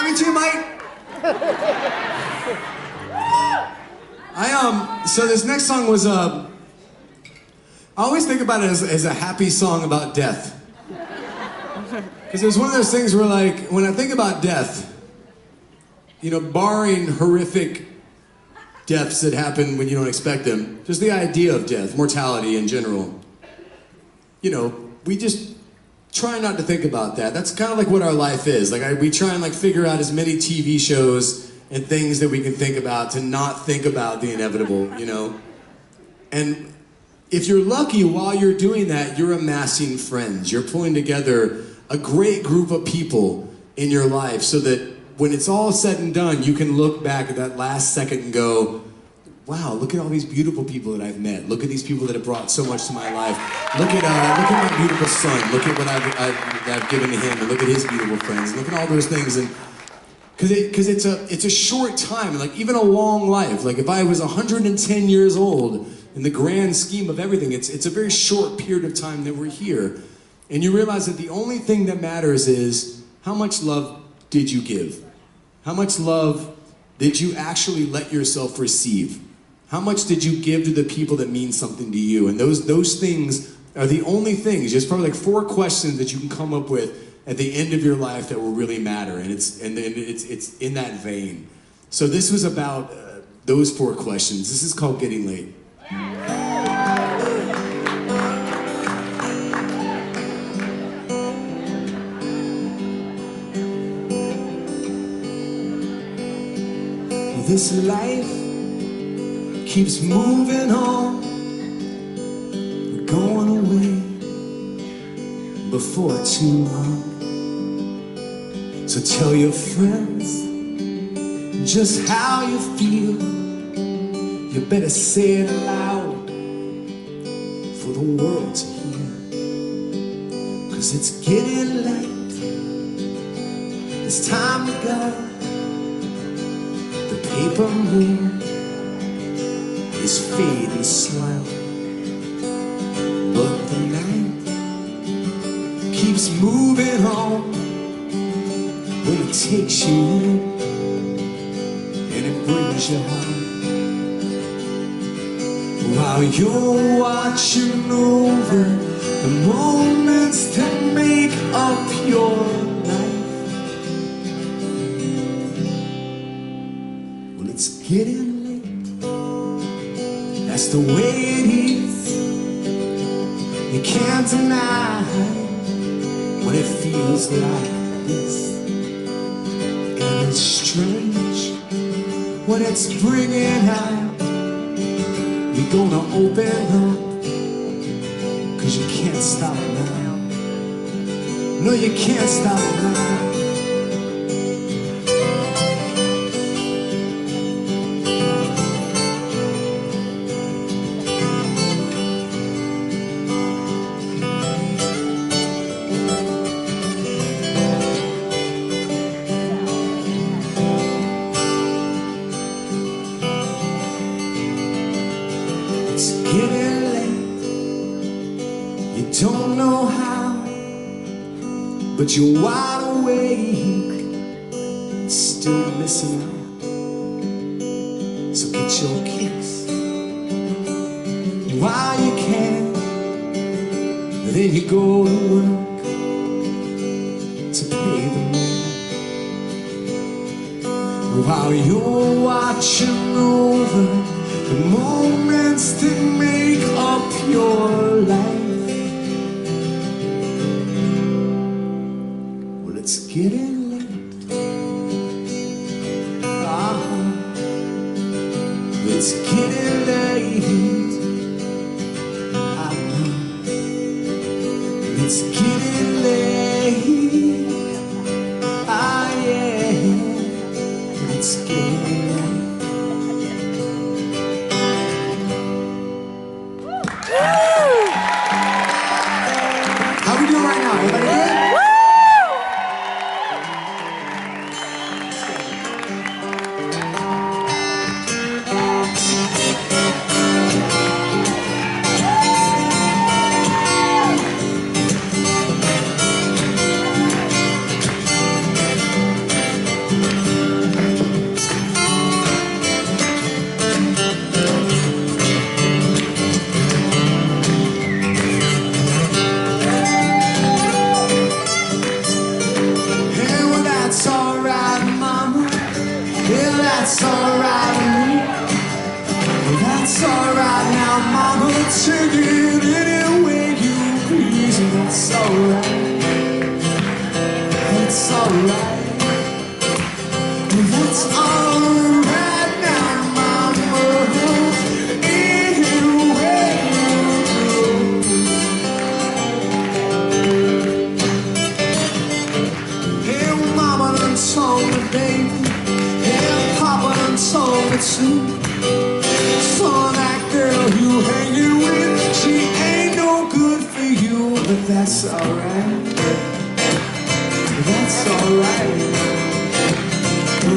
me too, Mike. So this next song was I always think about it as a happy song about death. Because it was one of those things where, like, when I think about death, you know, barring horrific deaths that happen when you don't expect them, just the idea of death, mortality in general, you know, we just try not to think about that. That's kind of like what our life is. Like, we try and, like, figure out as many TV shows and things that we can think about to not think about the inevitable, you know? And if you're lucky, while you're doing that, you're amassing friends. You're pulling together a great group of people in your life so that when it's all said and done, you can look back at that last second and go, wow, look at all these beautiful people that I've met. Look at these people that have brought so much to my life. Look at my beautiful son. Look at what I've given to him. And look at his beautiful friends. Look at all those things. And because it's a short time, like even a long life. Like if I was 110 years old, in the grand scheme of everything, it's a very short period of time that we're here. And you realize that the only thing that matters is how much love did you give? How much love did you actually let yourself receive? How much did you give to the people that mean something to you? And those things are the only things. There's probably like 4 questions that you can come up with at the end of your life that will really matter. And it's in that vein. So this was about those 4 questions. This is called Getting Late. This life keeps moving on, going away before too long. So tell your friends just how you feel. You better say it loud for the world to hear. 'Cause it's getting late, it's time to go. The paper moon is fading slow, but the night keeps moving on when it takes you in and it brings you home. While you're watching over the moments that make up your life, well, it's getting late. That's the way it is. You can't deny when it feels like this. And it's strange what it's bringing out. You're gonna open up, 'cause you can't stop now. No, you can't stop now. It's getting late, you don't know how, but you're wide awake, still missing out. So get your kicks while you can, then you go to work to pay the man. While you're watching over the moments that make up your life, well, it's getting late. It's getting late. I know it's getting late. Yeah, it's getting late. How we doing right now? Everybody good? alright now, mama, take it any way you please. That's alright. That's alright. That's alright now, mama, any way you do. Hey, mama done told me, baby. Hey, papa done told me too. So that girl you hanging with, she ain't no good for you, but that's alright. That's alright.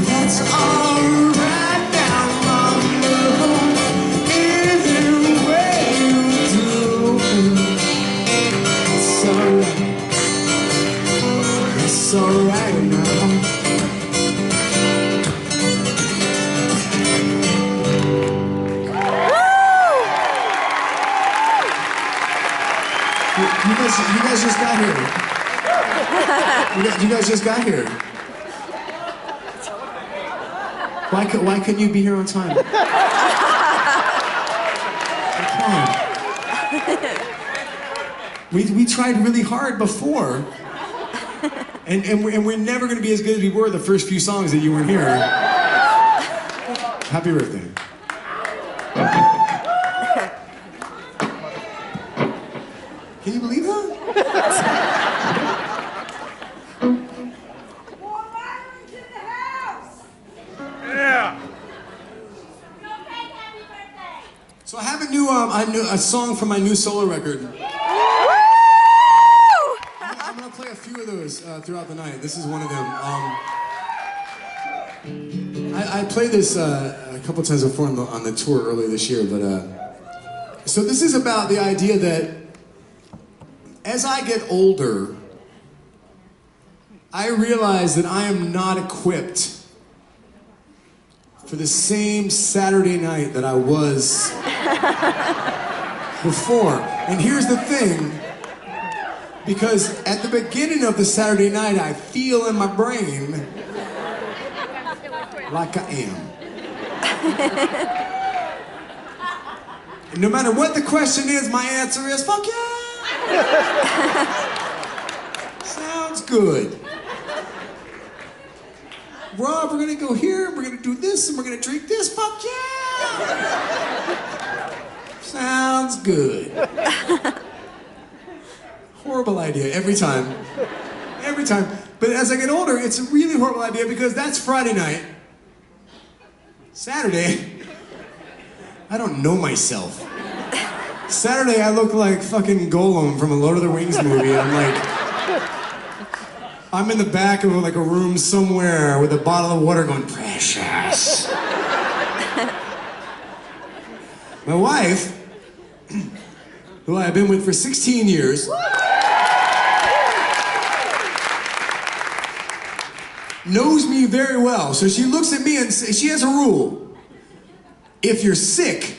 That's alright now, mama. Any way you do. It's alright. It's alright now. You guys just got here. You guys just got here. Why couldn't you be here on time? Come on. We tried really hard before, and we're never going to be as good as we were the first few songs that you weren't here. Happy birthday. Can you believe that? So I have a song from my new solo record. I'm gonna play a few of those throughout the night. This is one of them. I played this a couple times before on the tour earlier this year, but so this is about the idea that as I get older, I realize that I am not equipped for the same Saturday night that I was before. And here's the thing, because at the beginning of the Saturday night, I feel in my brain like I am. And no matter what the question is, my answer is, fuck yeah! Sounds good. Rob, we're gonna go here, we're gonna do this, and we're gonna drink this. Fuck yeah! Sounds good. Horrible idea every time. Every time. But as I get older, it's a really horrible idea because that's Friday night. Saturday, I don't know myself. Saturday, I look like fucking Gollum from a Lord of the Rings movie. I'm in the back of like a room somewhere with a bottle of water going, precious. My wife, who I've been with for 16 years, knows me very well. So she looks at me and she has a rule. If you're sick,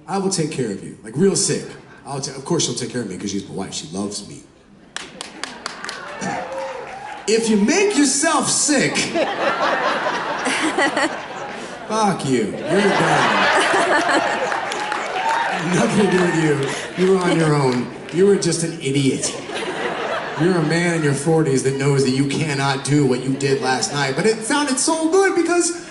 I will take care of you. Like real sick. Of course she'll take care of me because she's my wife. She loves me. If you make yourself sick, fuck you. You're done. Nothing to do with you. You were on your own. You were just an idiot. You're a man in your 40s that knows that you cannot do what you did last night. But it sounded so good because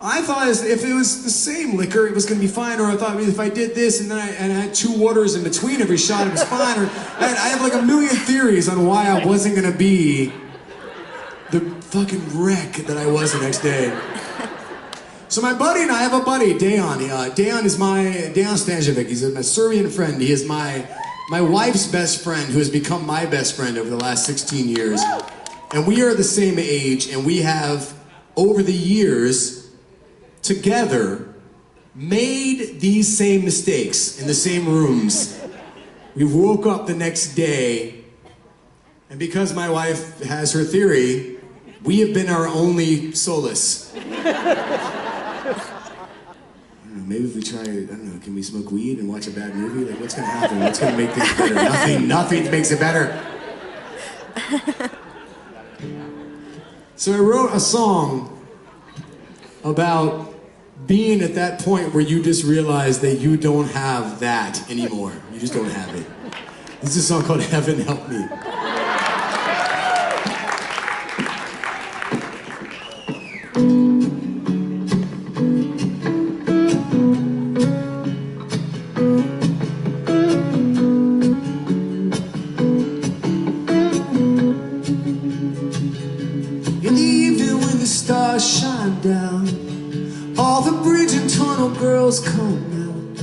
I thought if it was the same liquor, it was going to be fine. Or I thought if I did this and then I had 2 waters in between every shot, it was fine. Or I have like a million theories on why I wasn't going to be the fucking wreck that I was the next day. So my buddy and I have a buddy, Dejan. Dejan Stanjevic. He's a Serbian friend. He is my wife's best friend, who has become my best friend over the last 16 years. And we are the same age, and we have, over the years, together, made these same mistakes in the same rooms. We woke up the next day, and because my wife has her theory, we have been our only solace. Maybe if we try, I don't know, can we smoke weed and watch a bad movie? Like, what's gonna happen? What's gonna make things better? Nothing makes it better. So I wrote a song about being at that point where you just realize that you don't have that anymore. You just don't have it. This is a song called Heaven Help Me. In the evening when the stars shine down, all the bridge and tunnel girls come out,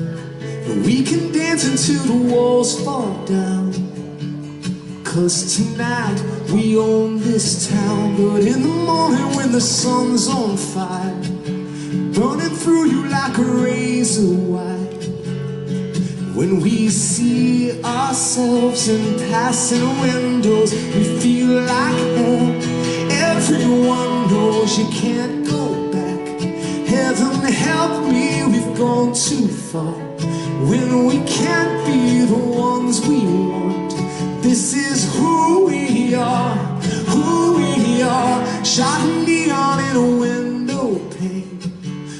and we can dance until the walls fall down. 'Cause tonight we own this town. But in the morning when the sun's on fire, burning through you like a razor wire, when we see ourselves in passing windows, we feel like hell. Everyone knows you can't go back. Heaven help me, we've gone too far. When we can't be the ones we want, this is who we are, who we are. Shot of neon in a window pane,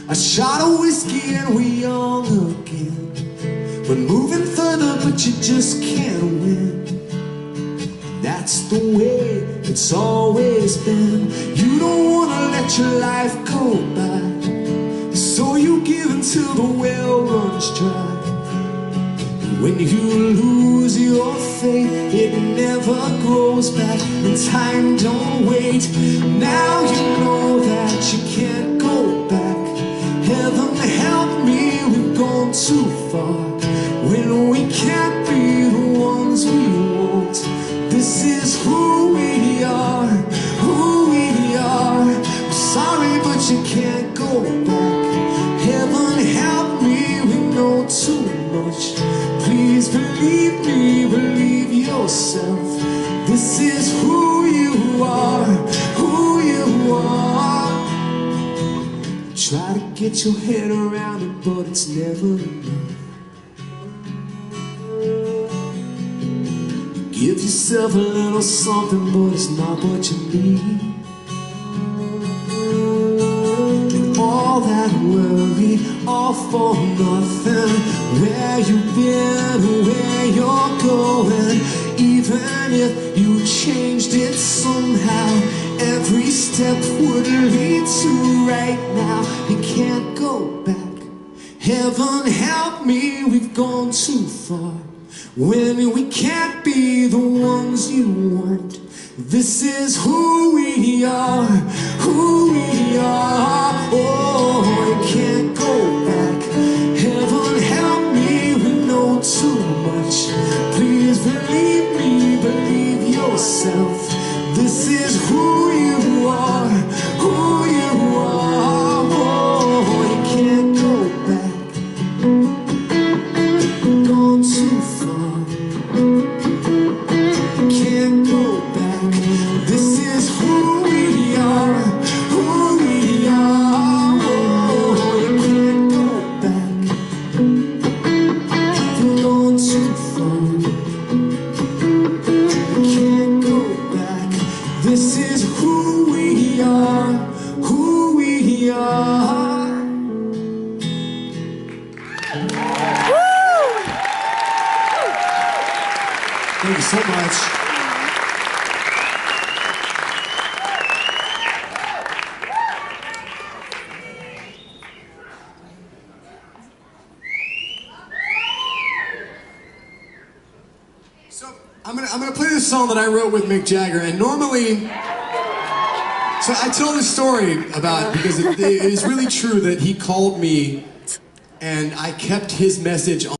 a shot of whiskey and we young again. We're moving further but you just can't win. That's the way it's always been. You don't wanna let your life go by, so you give until the well runs dry. When you lose your faith, it never grows back, and time don't wait. Now you know that you can't go back. Heaven help me, we've gone too far. When we can't be the ones we want, this is who we are, who we are. I'm sorry but you can't go back. Heaven help me, we know too much. Please believe me, believe yourself. This is who you are, who you are. Try to get your head around it, but it's never enough. Give yourself a little something, but it's not what you need. And all that worry, all for nothing. Where you've been, where you're going, even if you changed it somehow, every step would lead to right now. You can't go back. Heaven help me, we've gone too far. When we can't be the ones you want, this is who we are, who we are. Oh, you can't go back. Heaven help me, we know too much. Please believe me, believe yourself. This is who you are, who you are. Oh, you can't go back. Gone too far. Can't go back. This is who we are, who we are. Oh, you can't go back. You've gone too far. Can't go back. This is who we are, who we are. Thank you so much. So I'm gonna play this song that I wrote with Mick Jagger, and normally, so I tell this story about, because it is really true that he called me and I kept his message on.